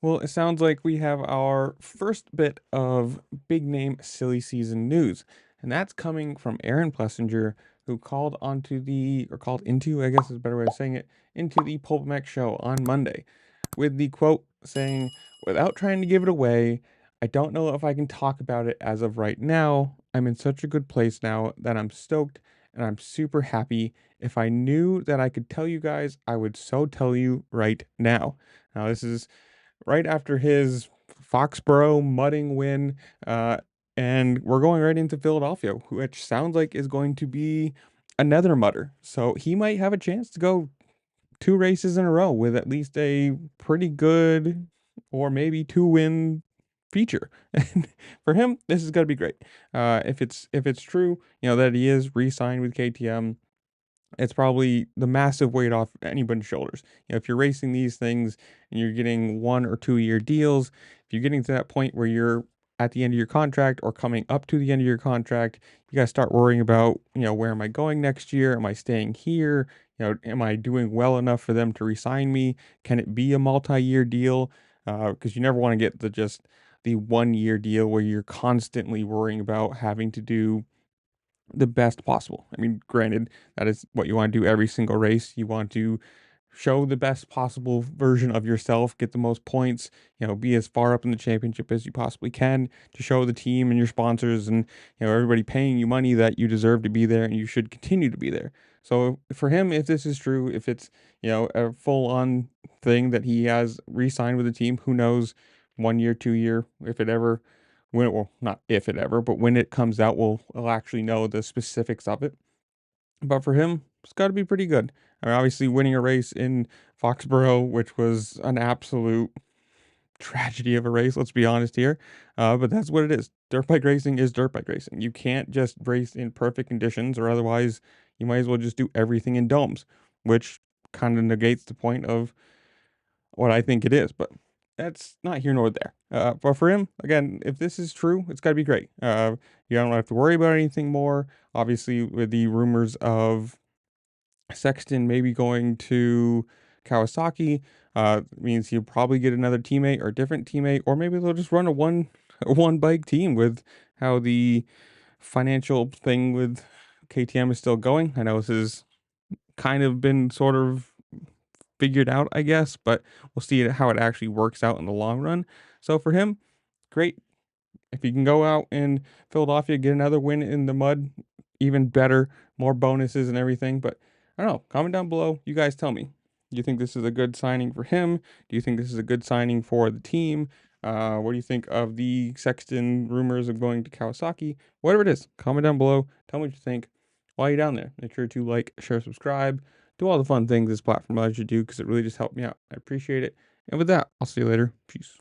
Well, it sounds like we have our first bit of big name silly season news, and that's coming from Aaron Plessinger, who called onto or called into, I guess is a better way of saying it, into the Pulp Mech show on Monday, with the quote saying, "Without trying to give it away, I don't know if I can talk about it as of right now. I'm in such a good place now that I'm stoked and I'm super happy. If I knew that I could tell you guys, I would so tell you right now." Now, this is right after his Foxborough mudding win, uh, and we're going right into Philadelphia, which sounds like is going to be another mutter. So he might have a chance to go two races in a row with at least a pretty good or maybe two win feature. And for him, this is going to be great. If it's true, that he is re-signed with KTM, it's probably the massive weight off anybody's shoulders. If you're racing these things and you're getting 1 or 2 year deals, if you're getting to that point where you're at the end of your contract or coming up to the end of your contract, you got to start worrying about, where am I going next year? Am I staying here? Am I doing well enough for them to resign me? Can it be a multi-year deal? Because you never want to get just the 1 year deal where you're constantly worrying about having to do the best possible. I mean, granted, that is what you want to do every single race. You want to show the best possible version of yourself, get the most points, be as far up in the championship as you possibly can to show the team and your sponsors and, everybody paying you money that you deserve to be there and you should continue to be there. So for him, if this is true, if it's, a full on thing that he has re-signed with the team, who knows, 1 year, 2 year, if it ever when it will not if it ever, but when it comes out, we'll actually know the specifics of it. But for him, it's got to be pretty good. I mean, obviously, winning a race in Foxborough, which was an absolute tragedy of a race. Let's be honest here, but that's what it is. Dirt bike racing is dirt bike racing. You can't just race in perfect conditions, or otherwise, you might as well just do everything in domes, which kind of negates the point of what I think it is, but that's not here nor there. But for him, again, if this is true, it's got to be great. You don't have to worry about anything more. Obviously, with the rumors of Sexton maybe going to Kawasaki, means he'll probably get another teammate or a different teammate, or maybe they'll just run a one bike team with how the financial thing with KTM is still going. I know this has kind of been sort of figured out, I guess, but we'll see how it actually works out in the long run. So for him, great. If he can go out in Philadelphia, get another win in the mud, even better, more bonuses and everything. But I don't know. Comment down below. You guys tell me. Do you think this is a good signing for him? Do you think this is a good signing for the team? What do you think of the Sexton rumors of going to Kawasaki? Whatever it is, comment down below. Tell me what you think. While you're down there, make sure to like, share, subscribe, do all the fun things this platform allows you to do because it really just helped me out. I appreciate it. And with that, I'll see you later. Peace.